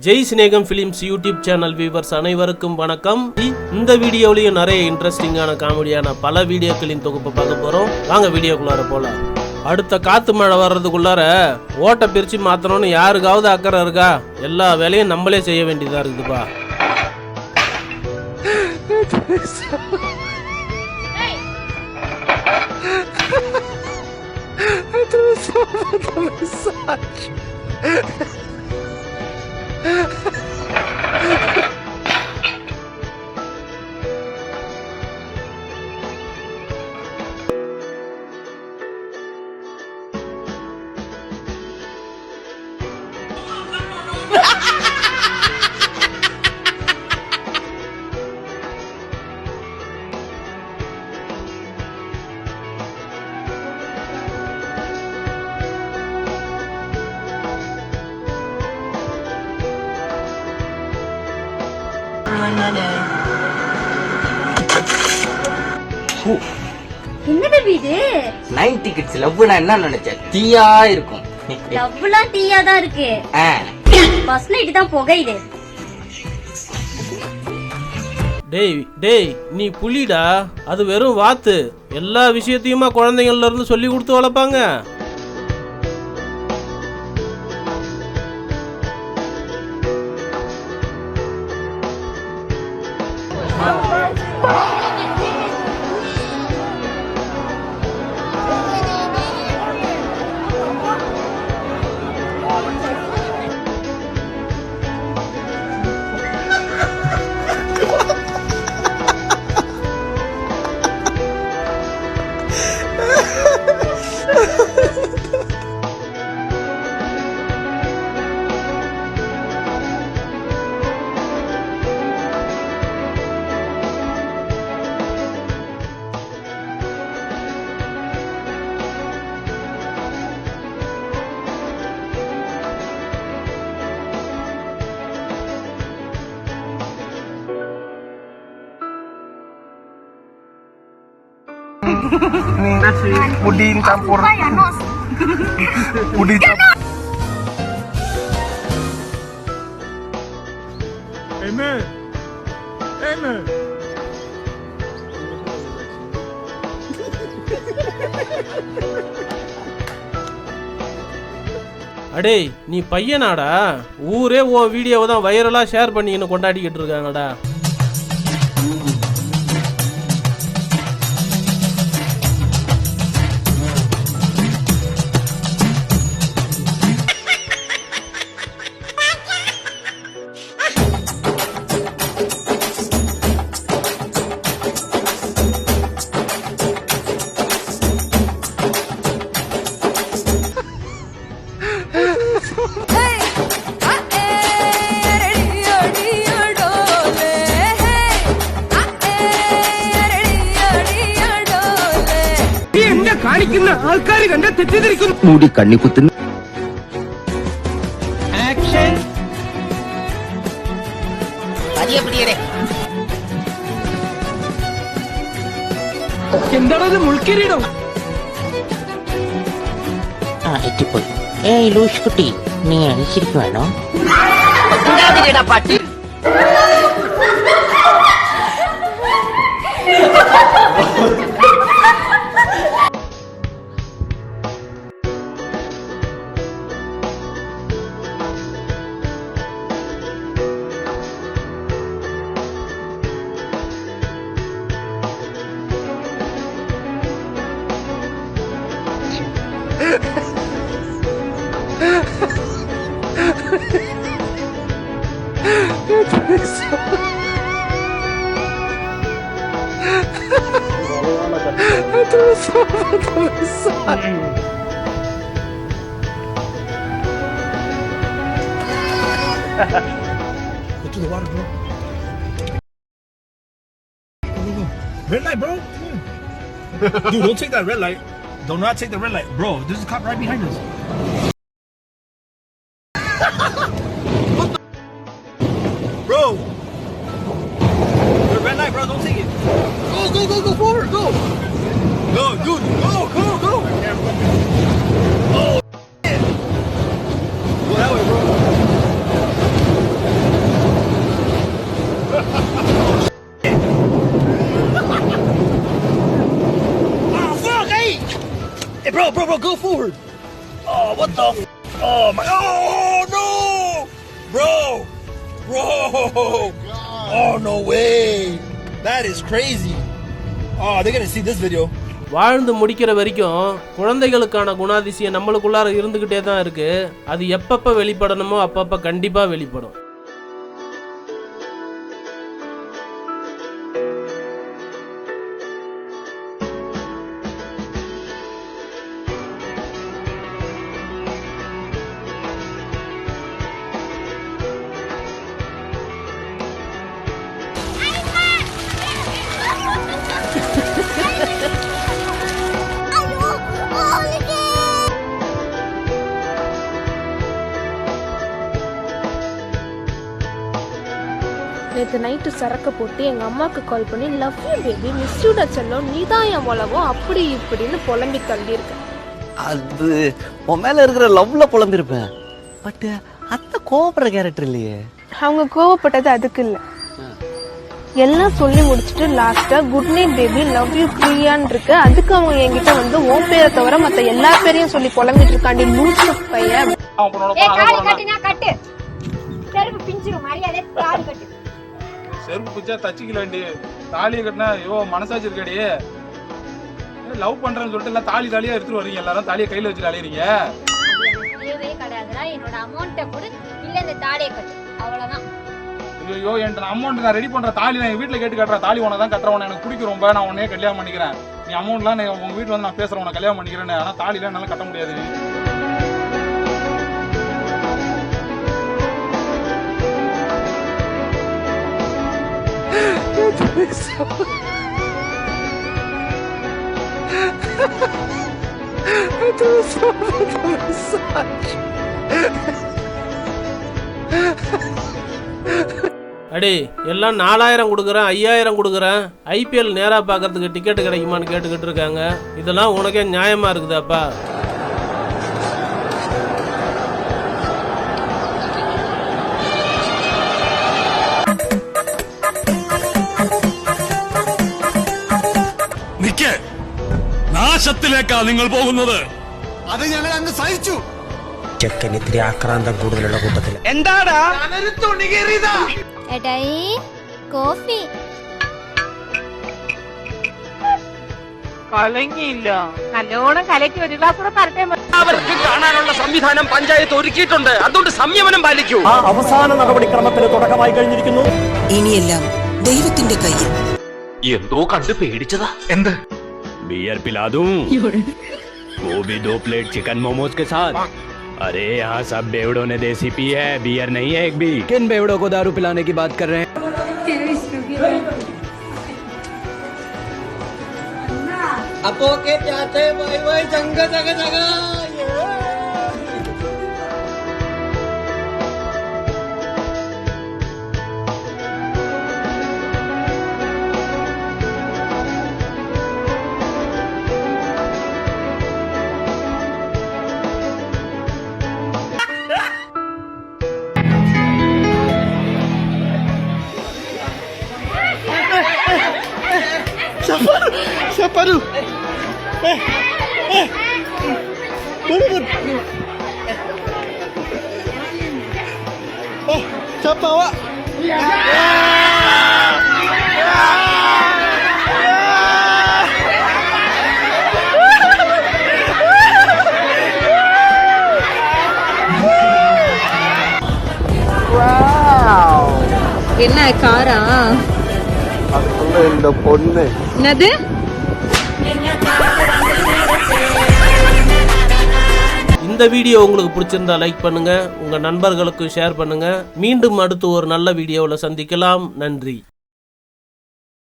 Jai Snegam films YouTube channel viewers அனைவருக்கும் வணக்கம். இந்த வீடியோவிலையும் நிறைய இன்ட்ரெஸ்டிங்கான காமெடியான பல வீடியோக்களின் தொகுப்பை பார்க்க போறோம். வாங்க வீடியோக்குள்ளார போலாம். அடுத்த காத்து மழை வர்றதுக்குள்ளார ஓட்டை பிரிச்சு மாத்தணும்னு யாருக்காவது அக்கறை இருக்கா? எல்லா வேலையும் நம்மளே செய்ய வேண்டியதா இருக்குதுப்பா. என்னது வீடு 90 கிட்ஸ் லவ்னா என்ன நினைச்ச? தீயா இருக்கும். லவ்லாம் டீயா தான் இருக்கு. ஃபர்ஸ்ட் நைட் தான் புகையுது. டேய் நீ புலிடா, அது வெறும் வாத்து. எல்லா விஷயத்தையுமா குழந்தைங்கள்ல இருந்து சொல்லி கொடுத்து வளர்ப்பாங்க. Ini nasi puding campur puding campur. Amen. அடே நீ பையனாடா? ஊரே உன் வீடியோவை தான் வைரலா ஷேர் பண்ணின்னு கொண்டாடிக்கிட்டு இருக்காங்கடா. കാണിക്കുന്ന ആൾക്കാർ കണ്ട തെറ്റിദ്ധരിക്കുന്നു. മൂടി കണ്ണിക്കുത്തുന്നു. ആക്ഷൻ. എന്താണത്? മുൾക്കിരീടം. എത്തിപ്പോയി. ഏയ് ലൂഷ് കുട്ടി, നീ അണിച്ചിരിക്കുവാണോ? പാട്ടി Go to the water, bro. Go. Red light, bro. Dude, don't take that red light. Do not take the red light, bro. There's a cop right behind us. Bro. The red light, bro. Don't take it. Go forward. Go. Go, dude. Go. Oh. Go that way, bro. Bro, go forward. Oh, what the? Oh my! Oh no, bro. Oh no way. That is crazy. Oh, they're gonna see this video. வாழ்ந்து முடிக்கிற வரைக்கும் குழந்தைகளுக்கான குணாதிசயம் நம்மளுக்குள்ளார இருந்துகிட்டே தான் இருக்கு. அது எப்பப்ப வெளிப்படணுமோ அப்பப்ப கண்டிப்பா வெளிப்படும். நேற்று நைட்டு சரக்க போட்டு எங்கள் அம்மாவுக்கு கால் பண்ணி லவ் யூ பேபி மிஸ் யூடா செல்லம் நீ தான் என் உலகம் அப்படி இப்படின்னு புலம்பி தள்ளியிருக்கேன். அது உன் மேல இருக்கிற லவ்ல புலம்பிருப்பேன். பட் அத்தை கோவப்படுற கேரக்டர் இல்லையே. அவங்க கோவப்பட்டது அதுக்கு இல்லை, எல்லாம் சொல்லி முடிச்சுட்டு லாஸ்டா good night baby love you பிரியான்னு இருக்கு. அதுக்கு அவங்க என்கிட்ட வந்து உன் பேரை தவிர மற்ற எல்லா பேரையும் சொல்லி புலம்பிட்டு இருக்காண்டி லூசு பையன். செருப்பு பிச்சா தச்சிக்கலாண்டி, தாலியை கட்டினா ஐயோ மனசாச்சு இருக்காடி. லவ் பண்றேன்னு சொல்லிட்டு எல்லாம் தாலியா எடுத்துட்டு வரீங்க, எல்லாரும் தாலியை கையில வச்சுட்டு அலையறீங்க. என்னோட அமௌண்ட்டை கொடு, இல்ல இந்த தாலியை கட்டு, அவ்வளவுதான். ஐயோ என் அமௌண்ட் நான் ரெடி பண்ற தாலி நான் எங்க வீட்டுல கேட்டு கட்டுறேன். தாலி உனக்கு தான் கட்டுறவன எனக்கு பிடிக்கும் ரொம்ப, நான் உடனே கல்யாணம் பண்ணிக்கிறேன். நீ அமௌண்ட்லாம் உங்க வீட்டுல வந்து நான் பேசுறேன், உனக்கு கல்யாணம் பண்ணிக்கிறேன்னு. ஆனா தாலிலாம் என்னால கட்ட முடியாது. அடே எல்லாம் 4000 கொடுக்குறேன் 5000 கொடுக்குறேன், ஐபிஎல் நேரா பார்க்கறதுக்கு டிக்கெட் கிடைக்குமான்னு கேட்டுக்கிட்டு இருக்காங்க. இதெல்லாம் உனக்கே நியாயமா இருக்குதாப்பா? നാശത്തിലേക്കാ നിങ്ങൾ പോകുന്നത്. അത് ഞങ്ങൾ അങ്ങ് സഹിച്ചു. ചെക്കൻ ഇത്തിരി ആക്രാന്തം കൂടുതലുള്ള കൂട്ടത്തിൽ എന്താടാ ஏட்டாய் காஃபி കലങ്ങിയില്ല, നല്ലോണം കലക്കി ഒരു ഗ്ലാസ് കൂടെ തരട്ടെ. അവർക്ക് കാണാനുള്ള സംവിധാനം പഞ്ചായത്ത് ഒരുക്കിയിട്ടുണ്ട്, അതുകൊണ്ട് സംയമനം പാലിക്കൂ. അവസാന നടപടിക്രമത്തിന് തുടക്കമായി കഴിഞ്ഞിരിക്കുന്നു. ഇനിയെല്ലാം ദൈവത്തിന്റെ കയ്യിൽ. എന്തോ കണ്ട് പേടിച്ചതാ. എന്ത്? बियर पिला दूं? वो भी 2 प्लेट चिकन मोमोज के साथ। अरे यहाँ सब बेवड़ों ने देसी पी है, बियर नहीं है एक भी। किन बेवड़ों को दारू पिलाने की बात कर रहे हैं? അപ്പോ ഓക്കേ ചാച്ചേ ബൈ ബൈ ജംഗ ജഗ ജഗ. Siapa tu? Betul. Siapa awak? என்ன காரா? அதுக்குள்ள இந்த பொண்ணு என்னது? இந்த வீடியோ உங்களுக்கு பிடிச்சிருந்தா லைக் பண்ணுங்க, உங்க நண்பர்களுக்கு ஷேர் பண்ணுங்க. மீண்டும் அடுத்து ஒரு நல்ல வீடியோவில் சந்திக்கலாம். நன்றி.